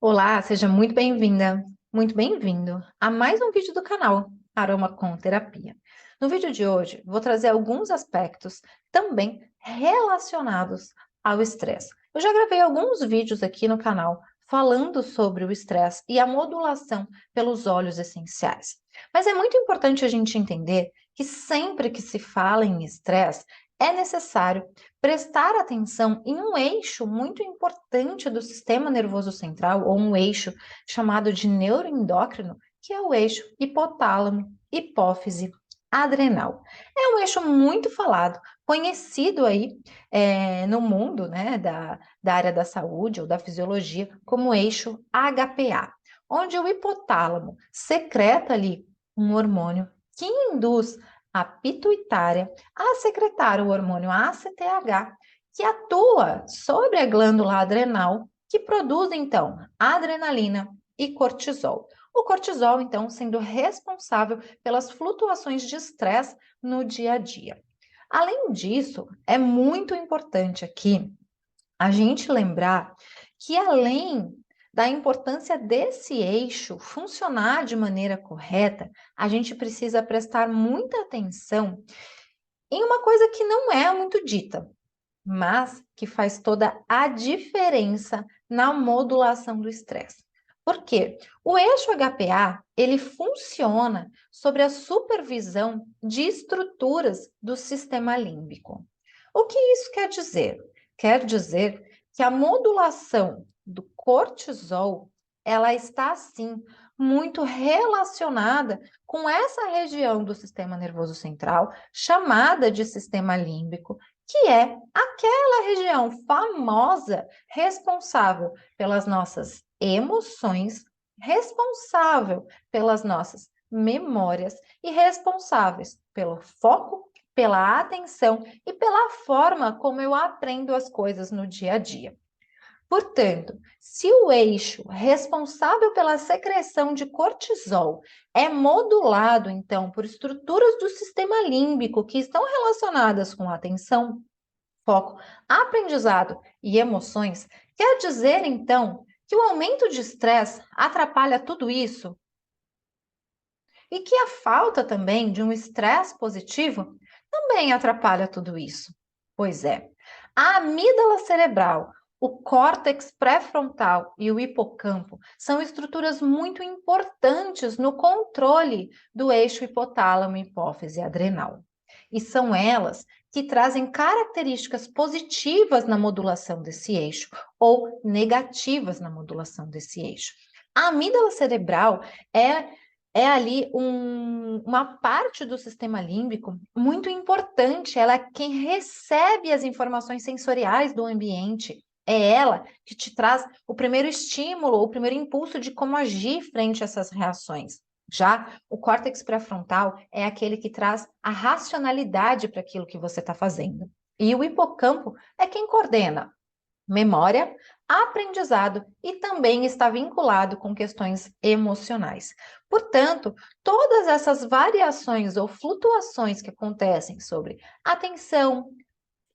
Olá, seja muito bem-vinda, muito bem-vindo a mais um vídeo do canal Aroma com Terapia. No vídeo de hoje, vou trazer alguns aspectos também relacionados ao estresse. Eu já gravei alguns vídeos aqui no canal falando sobre o estresse e a modulação pelos óleos essenciais. Mas é muito importante a gente entender que sempre que se fala em estresse, é necessário prestar atenção em um eixo muito importante do sistema nervoso central, ou um eixo chamado de neuroendócrino, que é o eixo hipotálamo, hipófise, adrenal. É um eixo muito falado, conhecido aí no mundo, né, da área da saúde ou da fisiologia, como eixo HPA, onde o hipotálamo secreta ali um hormônio que induz a pituitária a secretar o hormônio ACTH, que atua sobre a glândula adrenal, que produz, então, adrenalina e cortisol. O cortisol, então, sendo responsável pelas flutuações de estresse no dia a dia. Além disso, é muito importante aqui a gente lembrar que, além da importância desse eixo funcionar de maneira correta, a gente precisa prestar muita atenção em uma coisa que não é muito dita, mas que faz toda a diferença na modulação do estresse. Por quê? O eixo HPA, ele funciona sobre a supervisão de estruturas do sistema límbico. O que isso quer dizer? Quer dizer que a modulação do cortisol, ela está sim muito relacionada com essa região do sistema nervoso central, chamada de sistema límbico, que é aquela região famosa responsável pelas nossas emoções, responsável pelas nossas memórias e responsáveis pelo foco, pela atenção e pela forma como eu aprendo as coisas no dia a dia. Portanto, se o eixo responsável pela secreção de cortisol é modulado, então, por estruturas do sistema límbico que estão relacionadas com atenção, foco, aprendizado e emoções, quer dizer, então, que o aumento de estresse atrapalha tudo isso e que a falta também de um estresse positivo também atrapalha tudo isso. Pois é, a amígdala cerebral, o córtex pré-frontal e o hipocampo são estruturas muito importantes no controle do eixo hipotálamo, hipófise adrenal. E são elas que trazem características positivas na modulação desse eixo ou negativas na modulação desse eixo. A amígdala cerebral é ali uma parte do sistema límbico muito importante. Ela é quem recebe as informações sensoriais do ambiente. É ela que te traz o primeiro estímulo, o primeiro impulso de como agir frente a essas reações. Já o córtex pré-frontal é aquele que traz a racionalidade para aquilo que você está fazendo. E o hipocampo é quem coordena memória, aprendizado e também está vinculado com questões emocionais. Portanto, todas essas variações ou flutuações que acontecem sobre atenção,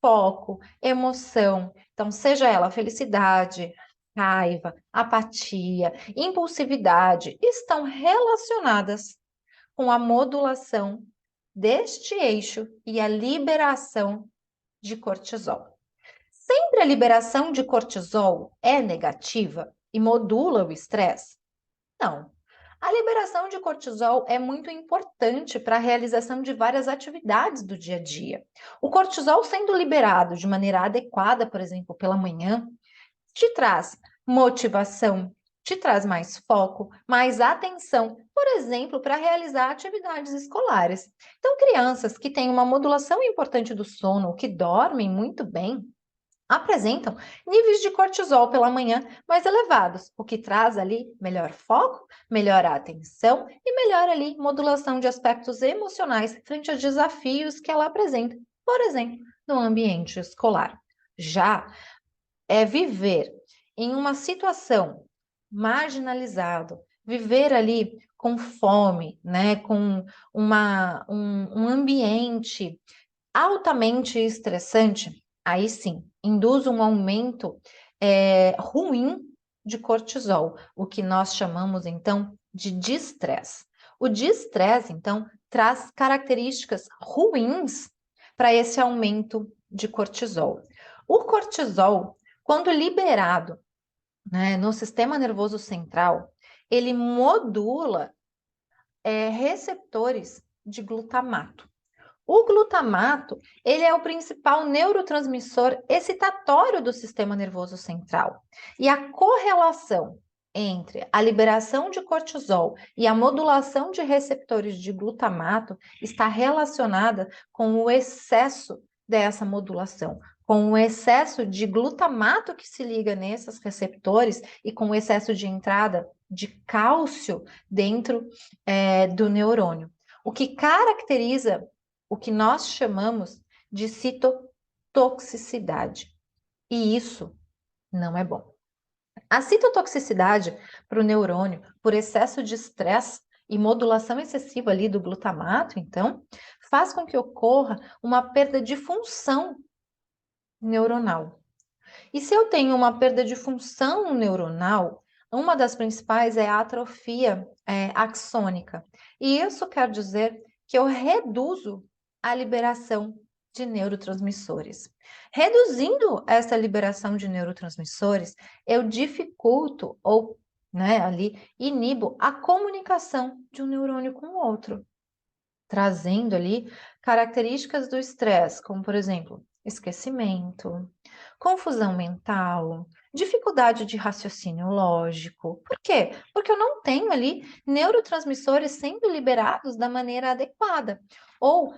foco, emoção, então seja ela felicidade, raiva, apatia, impulsividade, estão relacionadas com a modulação deste eixo e a liberação de cortisol. Sempre a liberação de cortisol é negativa e modula o estresse? Não. A liberação de cortisol é muito importante para a realização de várias atividades do dia a dia. O cortisol sendo liberado de maneira adequada, por exemplo, pela manhã, te traz motivação, te traz mais foco, mais atenção, por exemplo, para realizar atividades escolares. Então, crianças que têm uma modulação importante do sono, que dormem muito bem, apresentam níveis de cortisol pela manhã mais elevados, o que traz ali melhor foco, melhor atenção e melhor ali modulação de aspectos emocionais frente a desafios que ela apresenta, por exemplo, no ambiente escolar. Já é viver em uma situação marginalizado, viver ali com fome, né, com um ambiente altamente estressante, aí sim, induz um aumento ruim de cortisol, o que nós chamamos então de distress. O distress, então, traz características ruins para esse aumento de cortisol. O cortisol, quando liberado, né, no sistema nervoso central, ele modula receptores de glutamato. O glutamato, ele é o principal neurotransmissor excitatório do sistema nervoso central. E a correlação entre a liberação de cortisol e a modulação de receptores de glutamato está relacionada com o excesso dessa modulação, com o excesso de glutamato que se liga nesses receptores e com o excesso de entrada de cálcio dentro do neurônio. O que caracteriza o que nós chamamos de citotoxicidade. E isso não é bom. A citotoxicidade para o neurônio, por excesso de estresse e modulação excessiva ali do glutamato, então, faz com que ocorra uma perda de função neuronal. E se eu tenho uma perda de função neuronal, uma das principais é a atrofia axônica. E isso quer dizer que eu reduzo a liberação de neurotransmissores. Reduzindo essa liberação de neurotransmissores, eu dificulto ou ali inibo a comunicação de um neurônio com o outro, trazendo ali características do estresse, como por exemplo, esquecimento, confusão mental, dificuldade de raciocínio lógico. Por quê? Porque eu não tenho ali neurotransmissores sendo liberados da maneira adequada. Ou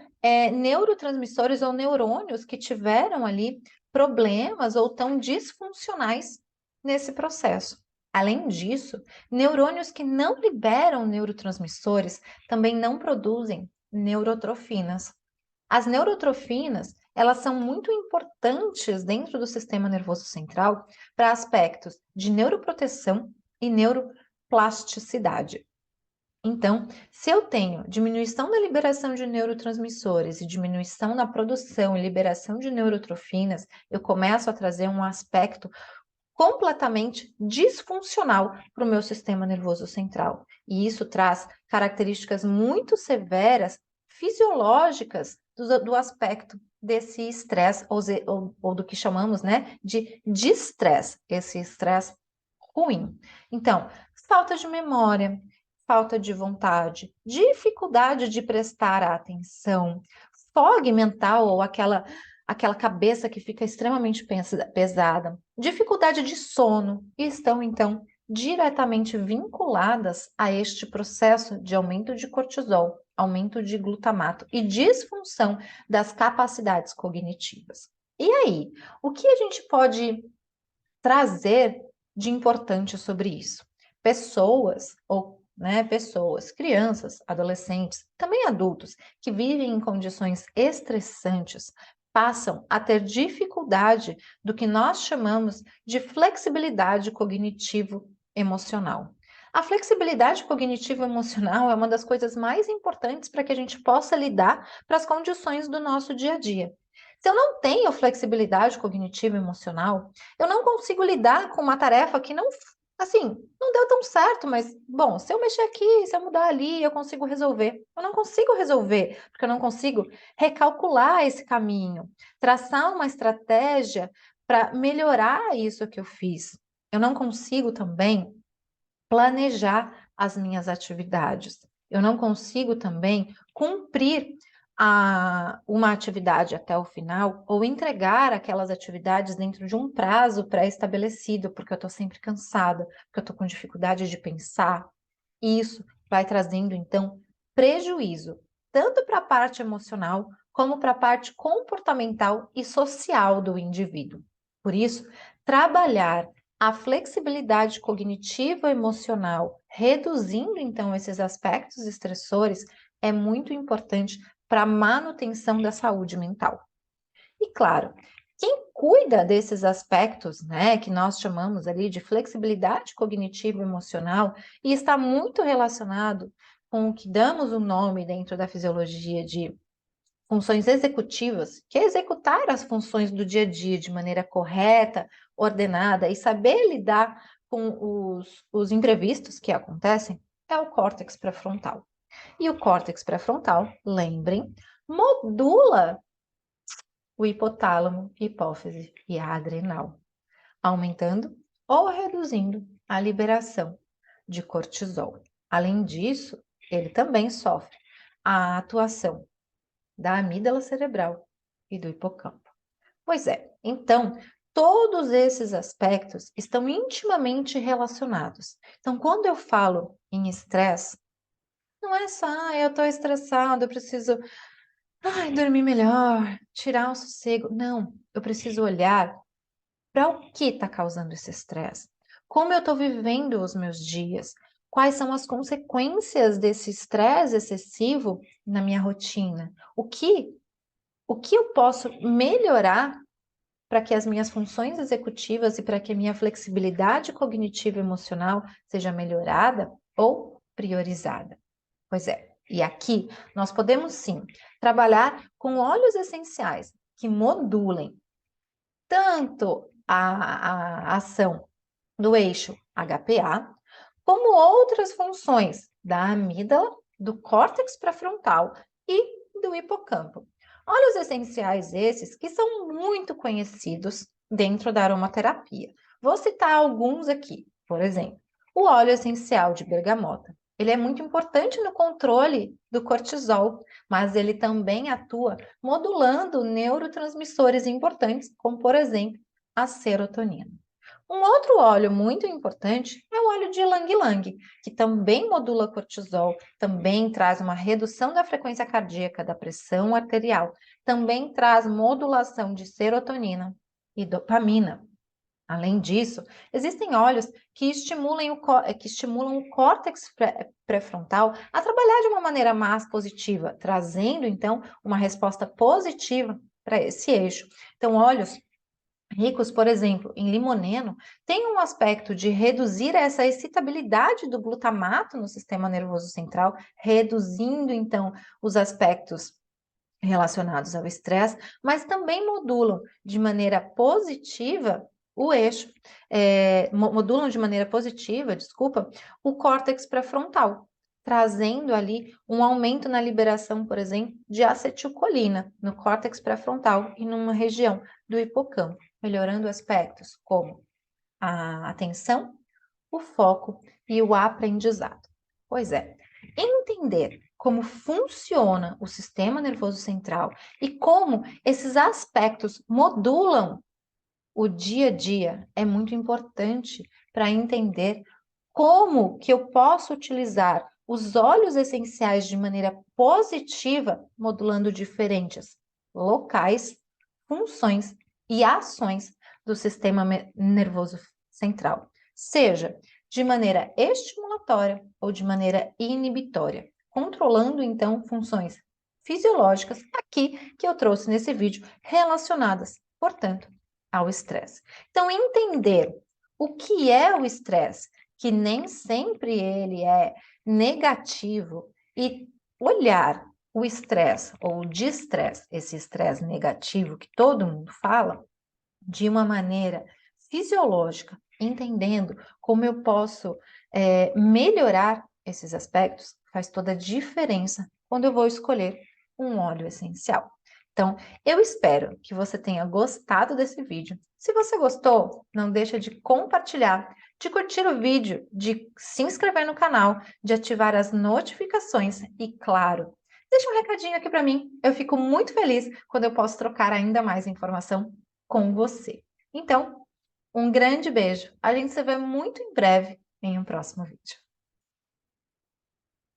neurotransmissores ou neurônios que tiveram ali problemas ou tão disfuncionais nesse processo. Além disso, neurônios que não liberam neurotransmissores também não produzem neurotrofinas. As neurotrofinas, elas são muito importantes dentro do sistema nervoso central para aspectos de neuroproteção e neuroplasticidade. Então, se eu tenho diminuição da liberação de neurotransmissores e diminuição na produção e liberação de neurotrofinas, eu começo a trazer um aspecto completamente disfuncional para o meu sistema nervoso central. E isso traz características muito severas, fisiológicas, do aspecto desse estresse, ou do que chamamos, de distress, esse estresse ruim. Então, falta de memória, falta de vontade, dificuldade de prestar atenção, fog mental, ou aquela cabeça que fica extremamente pesada, dificuldade de sono, e estão, então, diretamente vinculadas a este processo de aumento de cortisol, aumento de glutamato e disfunção das capacidades cognitivas. E aí, o que a gente pode trazer de importante sobre isso? Pessoas, crianças, adolescentes, também adultos, que vivem em condições estressantes, passam a ter dificuldade do que nós chamamos de flexibilidade cognitivo-emocional. A flexibilidade cognitivo-emocional é uma das coisas mais importantes para que a gente possa lidar para as condições do nosso dia a dia. Se eu não tenho flexibilidade cognitivo-emocional, eu não consigo lidar com uma tarefa que não deu tão certo, mas, bom, se eu mexer aqui, se eu mudar ali, eu consigo resolver. Eu não consigo resolver, porque eu não consigo recalcular esse caminho, traçar uma estratégia para melhorar isso que eu fiz. Eu não consigo também planejar as minhas atividades. Eu não consigo também cumprir uma atividade até o final ou entregar aquelas atividades dentro de um prazo pré-estabelecido, porque eu estou sempre cansada, porque eu estou com dificuldade de pensar. E isso vai trazendo, então, prejuízo, tanto para a parte emocional, como para a parte comportamental e social do indivíduo. Por isso, trabalhar a flexibilidade cognitiva emocional, reduzindo, então, esses aspectos estressores, é muito importante para a manutenção da saúde mental. E claro, quem cuida desses aspectos, que nós chamamos ali de flexibilidade cognitiva emocional, e está muito relacionado com o que damos o nome dentro da fisiologia de funções executivas, que é executar as funções do dia a dia de maneira correta, ordenada e saber lidar com os imprevistos que acontecem é o córtex pré-frontal. E o córtex pré-frontal, lembrem, modula o hipotálamo, hipófise e a adrenal, aumentando ou reduzindo a liberação de cortisol. Além disso, ele também sofre a atuação da amígdala cerebral e do hipocampo. Pois é, então, todos esses aspectos estão intimamente relacionados. Então, quando eu falo em estresse, não é só, eu estou estressado, eu preciso dormir melhor, tirar um sossego. Não, eu preciso olhar para o que está causando esse estresse. Como eu estou vivendo os meus dias? Quais são as consequências desse estresse excessivo na minha rotina? O que eu posso melhorar para que as minhas funções executivas e para que a minha flexibilidade cognitiva e emocional seja melhorada ou priorizada? Pois é, e aqui nós podemos sim trabalhar com óleos essenciais que modulem tanto a ação do eixo HPA, como outras funções da amígdala, do córtex pré-frontal e do hipocampo. Óleos essenciais esses que são muito conhecidos dentro da aromaterapia. Vou citar alguns aqui, por exemplo, o óleo essencial de bergamota. Ele é muito importante no controle do cortisol, mas ele também atua modulando neurotransmissores importantes, como, por exemplo, a serotonina. Um outro óleo muito importante é o óleo de ylang-ylang, que também modula cortisol, também traz uma redução da frequência cardíaca, da pressão arterial, também traz modulação de serotonina e dopamina. Além disso, existem óleos que estimulam o córtex pré-frontal a trabalhar de uma maneira mais positiva, trazendo então uma resposta positiva para esse eixo. Então, óleos ricos, por exemplo, em limoneno, têm um aspecto de reduzir essa excitabilidade do glutamato no sistema nervoso central, reduzindo então os aspectos relacionados ao estresse, mas também modulam de maneira positiva o eixo, modulam de maneira positiva, desculpa, o córtex pré-frontal, trazendo ali um aumento na liberação, por exemplo, de acetilcolina no córtex pré-frontal e numa região do hipocampo, melhorando aspectos como a atenção, o foco e o aprendizado. Pois é, entender como funciona o sistema nervoso central e como esses aspectos modulam o dia a dia é muito importante para entender como que eu posso utilizar os óleos essenciais de maneira positiva, modulando diferentes locais, funções e ações do sistema nervoso central, seja de maneira estimulatória ou de maneira inibitória, controlando então funções fisiológicas aqui que eu trouxe nesse vídeo relacionadas, portanto, ao estresse. Então, entender o que é o estresse, que nem sempre ele é negativo, e olhar o estresse ou o distresse, esse estresse negativo que todo mundo fala, de uma maneira fisiológica, entendendo como eu posso melhorar esses aspectos, faz toda a diferença quando eu vou escolher um óleo essencial. Então, eu espero que você tenha gostado desse vídeo. Se você gostou, não deixa de compartilhar, de curtir o vídeo, de se inscrever no canal, de ativar as notificações e, claro, deixa um recadinho aqui para mim. Eu fico muito feliz quando eu posso trocar ainda mais informação com você. Então, um grande beijo. A gente se vê muito em breve em um próximo vídeo.